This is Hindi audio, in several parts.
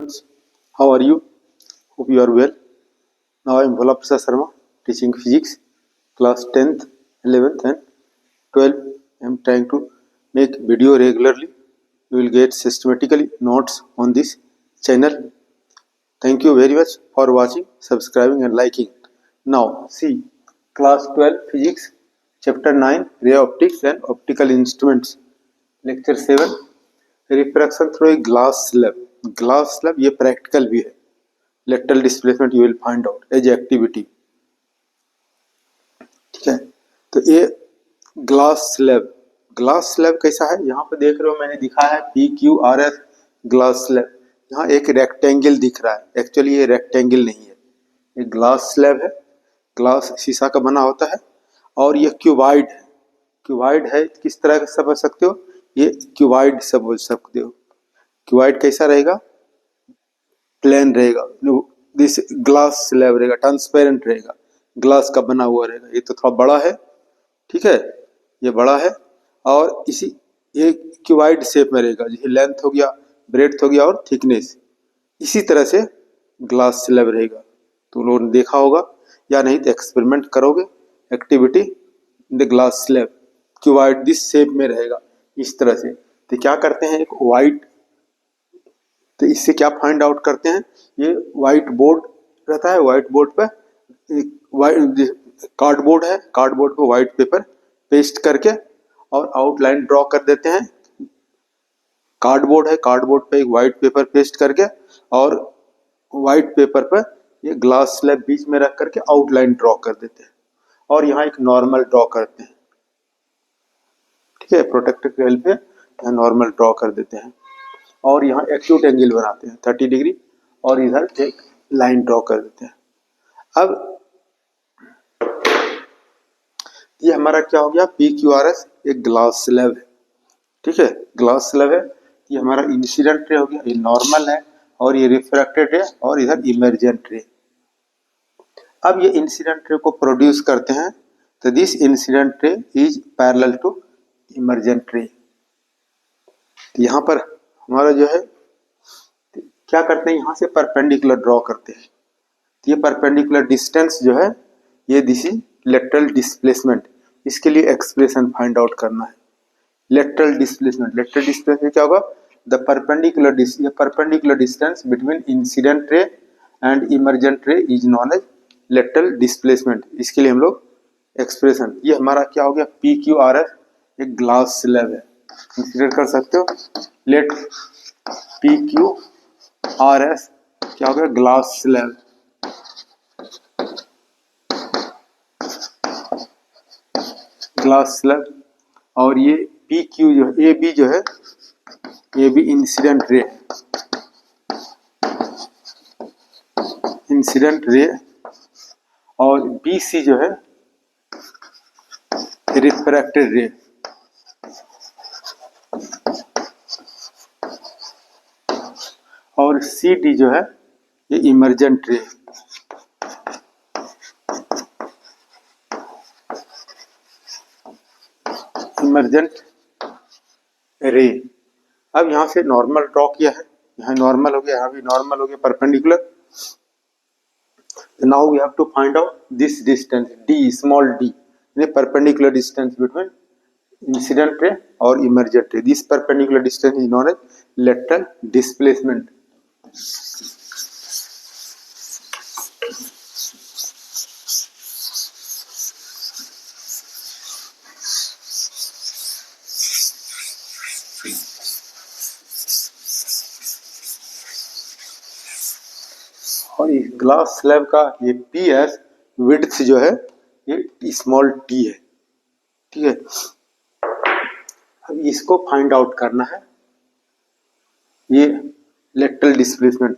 students, how are you? Hope you are well. Now I am Bhola Prasad Sharma, teaching physics, class 10th, 11th and 12th. I am trying to make video regularly. You will get systematically notes on this channel. Thank you very much for watching, subscribing and liking. Now see, class 12 physics, chapter 9, ray optics and optical instruments, lecture 7, refraction through a glass slab ये प्रैक्टिकल भी है. Lateral displacement you will find out as activity. ठीक है, तो ये ग्लास स्लैब कैसा है, यहाँ पे देख रहे हो मैंने दिखा है PQRS ग्लास स्लैब. यहाँ एक रेक्टेंगल दिख रहा है, एक्चुअली ये रेक्टेंगल नहीं है, ये ग्लास स्लैब है. ग्लास शीशा का बना होता है और ये क्यूबाइड है. किस तरह का समझ सकते हो, ये क्यूबाइड समझ सकते हो. क्यूबाइड कैसा रहेगा, प्लेन रहेगा. दिस ग्लास स्लैब रहेगा, ट्रांसपेरेंट रहेगा, ग्लास का बना हुआ रहेगा. ये तो थोड़ा बड़ा है, ठीक है, ये बड़ा है और इसी ये क्यूबाइड शेप में रहेगा. जैसे लेंथ हो गया, ब्रेड्थ हो गया और थिकनेस, इसी तरह से ग्लास स्लैब रहेगा. तो लोगों ने देखा होगा या नहीं तो एक्सपेरिमेंट करोगे. Activity in the glass slab, cuboid this shape में रहेगा इस तरह से. तो क्या करते हैं, एक वाइट, तो इससे क्या फाइंड आउट करते हैं, ये वाइट बोर्ड रहता है, वाइट बोर्ड पर कार्डबोर्ड है, कार्डबोर्ड पे वाइट पेपर पेस्ट करके और आउटलाइन ड्रॉ कर देते हैं. कार्डबोर्ड है, कार्डबोर्ड पे एक वाइट पेपर पेस्ट करके और वाइट पेपर पर ये ग्लास स्लैब बीच में रख करके आउटलाइन ड्रॉ कर देते हैं और यहाँ एक नॉर्मल ड्रॉ करते हैं. ठीक है, प्रोटेक्टर की हेल्प पे नॉर्मल ड्रॉ कर देते हैं और यहाँ एक्यूट एंगल बनाते हैं 30 डिग्री और इधर एक लाइन ड्रॉ कर देते हैं. अब ये हमारा क्या हो गया, PQRS एक ग्लास स्लैब है. ठीक है, ग्लास स्लैब है. ये हमारा इंसिडेंट रे हो गया, ये नॉर्मल है और ये रिफ्रैक्टेड रे और इधर इमर्जेंट रे. अब ये इंसिडेंट रे को प्रोड्यूस करते हैं, तो this incident ray is parallel to emergent ray. यहाँ पर हमारा जो है क्या करते हैं, यहाँ से परपेंडिकुलर ड्रॉ करते हैं. ये परपेंडिकुलर डिस्टेंस जो है ये दिस इज लेटरल डिस्प्लेसमेंट. इसके लिए एक्सप्रेशन फाइंड आउट करना है. लेटरल डिस्प्लेसमेंट क्या होगा, the perpendicular distance between incident ray and emergent ray is known as lateral displacement. इसके लिए हम लोग एक्सप्रेशन, ये हमारा क्या हो गया, PQRS एक ग्लास स्लैब है. कंसीडर कर सकते हो, लेट PQRS क्या हो गया, ग्लास स्लैब. ग्लास स्लैब और ये PQ जो है, AB जो है, AB इंसिडेंट रे और BC जो है रिफ्रैक्टेड रे. और CD जो है ये इमर्जेंट रे. अब यहाँ से नॉर्मल ड्रॉ किया है, यहाँ नॉर्मल हो गया, यहाँ भी नॉर्मल हो गया perpendicular. Now we have to find out this distance D, small d, perpendicular distance between incident ray और emergent ray. This perpendicular distance is known as lateral displacement. और इस ग्लास स्लैब का ये PS विड्थ जो है ये स्मॉल t है. ठीक है, अब इसको फाइंड आउट करना है, ये लेटरल डिस्प्लेसमेंट.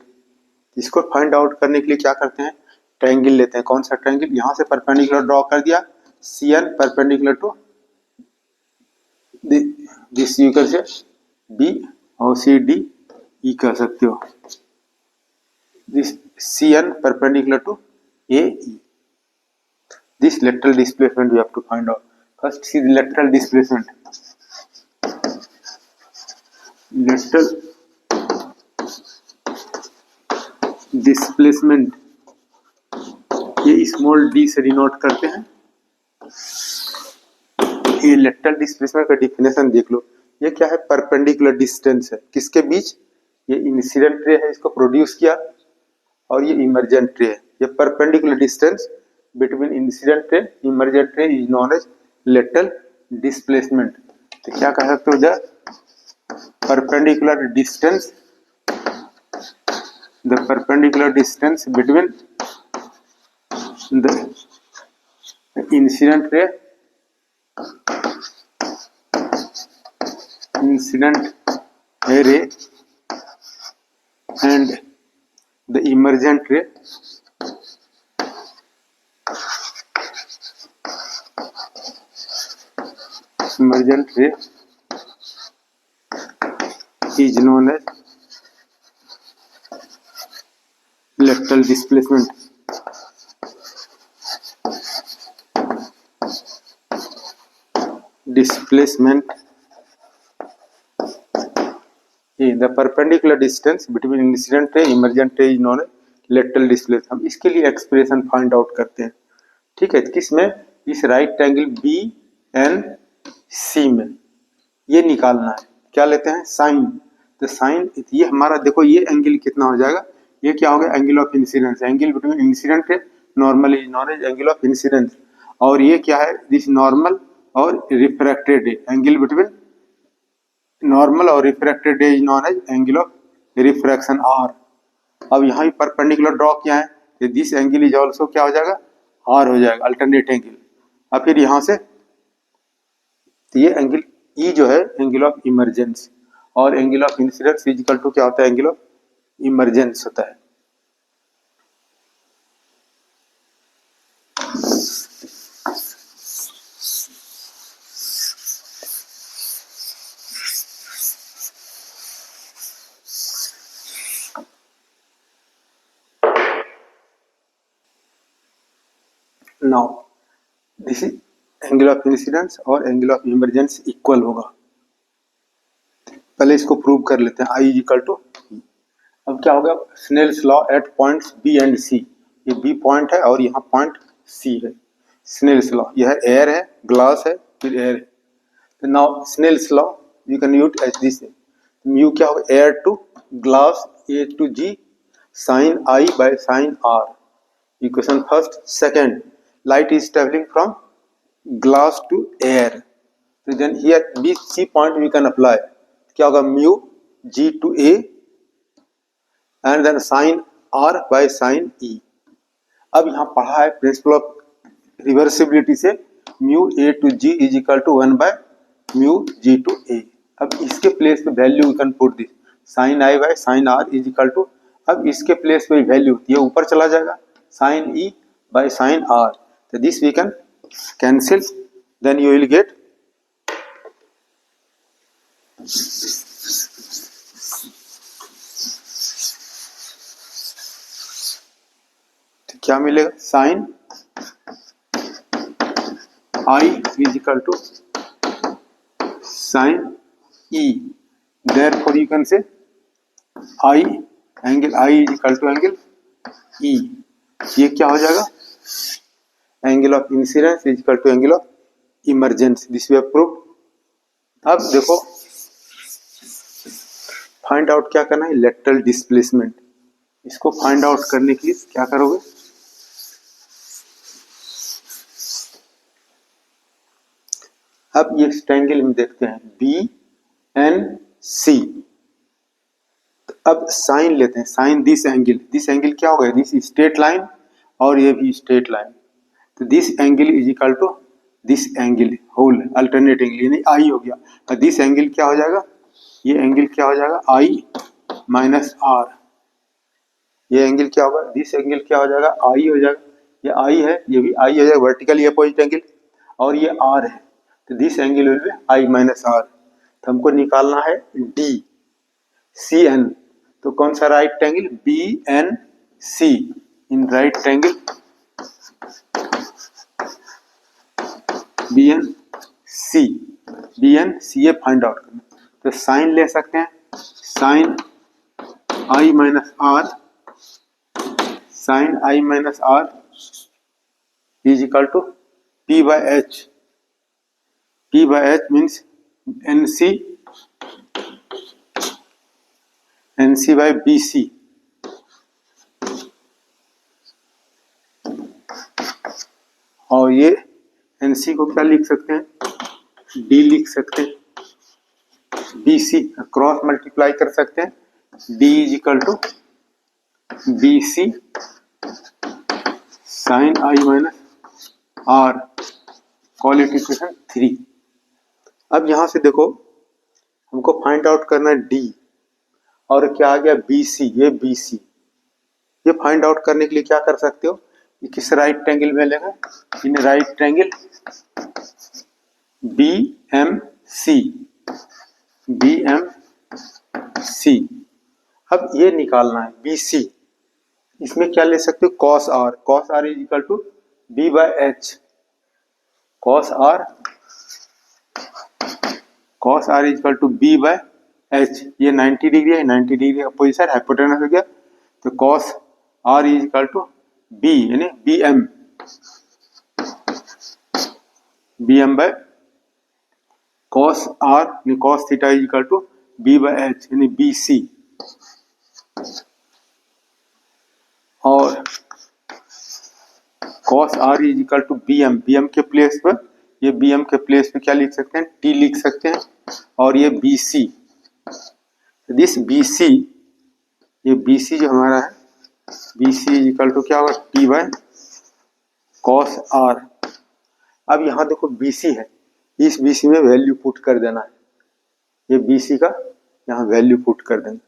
इसको फाइंड आउट करने के लिए क्या करते हैं, ट्रायंगल लेते हैं. कौन सा ट्रायंगल, यहाँ से परपेंडिकुलर ड्रॉ कर दिया, CN परपेंडिकुलर टू दिस, यू कर से B और CD E कर सकते हो. This CN perpendicular to AE. This lateral displacement we have to find out. First, see the lateral displacement. Lateral displacement, ये स्मॉल डी से डिनोट करते हैं। ये लेटरल डिस्प्लेसमेंट का डिफिनेशन देख लो, ये क्या है, परपेंडिकुलर डिस्टेंस है किसके बीच, ये इंसिडेंट रे है इसको प्रोड्यूस किया, और ये इमर्जेंट रे है। ये perpendicular distance between incident ray emergent ray is known as lateral displacement. तो क्या कह सकते हो, the perpendicular distance, the perpendicular distance between the incident ray ray and the emergent ray is known as lateral displacement. The perpendicular distance between incident ray emergent ray is known as lateral displacement. हम इसके लिए एक्सप्रेशन फाइंड आउट करते हैं, ठीक है, किसमें, इस right angle B N C में, ये निकालना है। क्या लेते हैं, साइन। तो साइन, ये हमारा देखो ये एंगल कितना हो जाएगा, ये क्या हो गया, angle of incidence, angle between incident ray normal is known as angle of incidence. और ये क्या है, दिस नॉर्मल और refracted ray, angle between normal और refracted ray is known as angle of refraction r. अब यहाँ भी परपेंडिकुलर ड्रॉ किया है, तो दिस एंगल इज ऑल्सो क्या हो जाएगा, आर हो जाएगा, अल्टरनेट एंगल। अब फिर यहाँ से तो ये एंगल ई जो है एंगल ऑफ इमरजेंस, और angle of incidence equal to क्या होता है, एंगल ऑफ इमरजेंस होता है। Now this is angle of incidence और एंगल ऑफ इमरजेंस इक्वल होगा। पहले इसको प्रूव कर लेते हैं, आई इक्वल टू। अब क्या होगा, Snell's law at points B and C, ये बी पॉइंट है और यहाँ पॉइंट सी है। स्नेल्स लॉ, यह एयर है, ग्लास है, फिर एयर है। तो now Snell's law you can use as this, mu क्या होगा, air to glass a to g sine i by sine r, equation first. Second, light is traveling from glass to air, so then here B C point we can apply, क्या होगा, mu G to A and then sin R by sin E। अब यहाँ पढ़ा है प्रिंसिपल ऑफ रिवर्सिबिलिटी से, mu A to G is equal to 1 by mu G to A। अब इसके प्लेस पे value we can put this, sin I by sin R is equal to, अब इसके प्लेस पे वैल्यू ये ऊपर चला जाएगा, sin E by sin R, so this we can cancel, then you will get तो क्या मिलेगा, sin I is equal to sin E, therefore you can say I angle I is equal to angle E, ये क्या हो जाएगा, angle of incidence is equal to angle of emergence, this we have proved. अब देखो फाइंड आउट क्या करना है, लेटरल डिस्प्लेसमेंट। इसको फाइंड आउट करने के लिए क्या करोगे, अब ये ट्रायंगल में देखते हैं बी एन सी, अब साइन लेते हैं, साइन दिस एंगल क्या हो गया, दिस स्ट्रेट लाइन और ये भी स्ट्रेट लाइन, तो this angle is equal to this angle whole alternate angle, यानी आई हो गया। और दिस एंगल क्या हो जाएगा, ये एंगल क्या हो जाएगा, आई माइनस आर, ये एंगल क्या होगा, दिस एंगल क्या हो जाएगा, आई हो जाएगा, ये आई है, ये भी आई हो जाएगा, वर्टिकली अपोजिट एंगल, और ये आर है, तो this angle will be I minus R. तो हमको निकालना है डी सी एन, तो कौन सा right angle, B N C, in right angle B N C, B N C A find out करना। तो साइन ले सकते हैं, sine I minus R sin I minus R is equal to P by H. P by H means NC by BC. और ये NC को क्या लिख सकते हैं, D लिख सकते हैं, BC क्रॉस मल्टीप्लाई कर सकते हैं, D is equal to BC sin I minus R, call it equation 3। अब यहां से देखो हमको फाइंड आउट करना है D, और क्या आ गया BC, ये BC। ये फाइंड आउट करने के लिए क्या कर सकते हो, ये किस राइट ट्रायंगल में लेगा, इन राइट ट्रायंगल BMC। अब ये निकालना है BC, इसमें क्या ले सकते हो cos R, cos R is equal to B by H, cos R is equal to B by H। ये 90 डिग्री है, 90 डिग्री का पोजीशन हाइपोटेनस हो गया, तो cos R is equal to B यानी BM बाय cos R यानी cos theta is equal to B by H यानी BC। और cos R is equal to BM के प्लेस पर, ये BM के प्लेस पे क्या लिख सकते हैं, T लिख सकते हैं, और ये BC, दिस BC, ये BC जो हमारा है BC इज इक्वल टू क्या होगा T बाय cos R। अब यहाँ देखो BC है, इस BC में वैल्यू पुट कर देना है, ये BC का यहाँ वैल्यू पुट कर देना,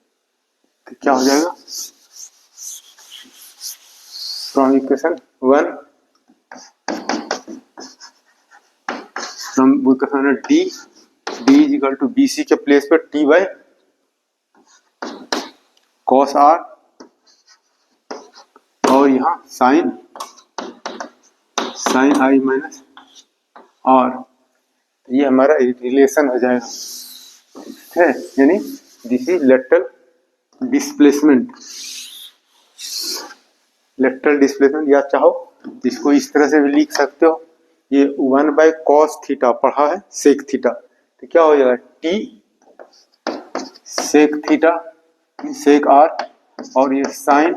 तो क्या हो जाएगा from equation 1, from equation D is equal to BC के प्लेस पर T बाय cos R, और यहाँ sin I माइनस R, ये हमारा रिलेशन हो जाएगा, है यानी this is lateral displacement. Lateral displacement, या चाहो इसको इस तरह से भी लिख सकते हो, ये 1 बाय cos थीटा पढ़ा है sec थीटा, तो क्या हो जाएगा T sec theta sec R, और ये sin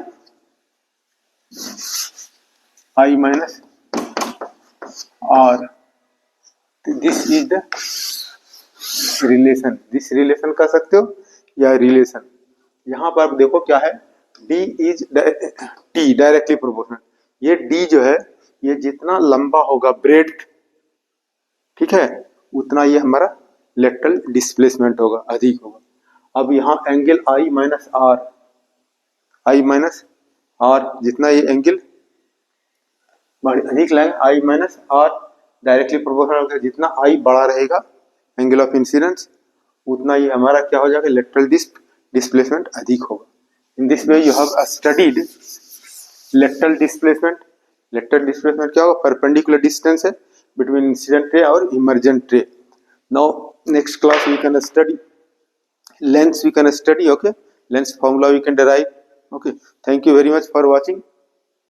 I minus R। This is the relation, this relation कर सकते हो या रिलेशन। यहाँ पर आप देखो क्या है, D is T directly proportional, ये D जो है ये जितना लंबा होगा ब्रेड, ठीक है, उतना ये हमारा लेटरल डिस्प्लेसमेंट होगा, अधिक होगा। अब यहाँ एंगल I माइनस R, जितना ये एंगल अधिक लाएंगे I minus R directly proportional होगा, जितना I बड़ा रहेगा एंगल ऑफ इंसिडेंस, उतना ये हमारा क्या हो जाएगा लेटरल डिस्प्लेसमेंट अधिक होगा। In this way you have studied lateral displacement. Lateral displacement क्या होगा, परपेंडिकुलर डिस्टेंस है बिटवीन इंसिडेंट रे और emergent ray. Now next class we can study lengths, we can study, okay, length formula we can derive, okay, thank you very much for watching.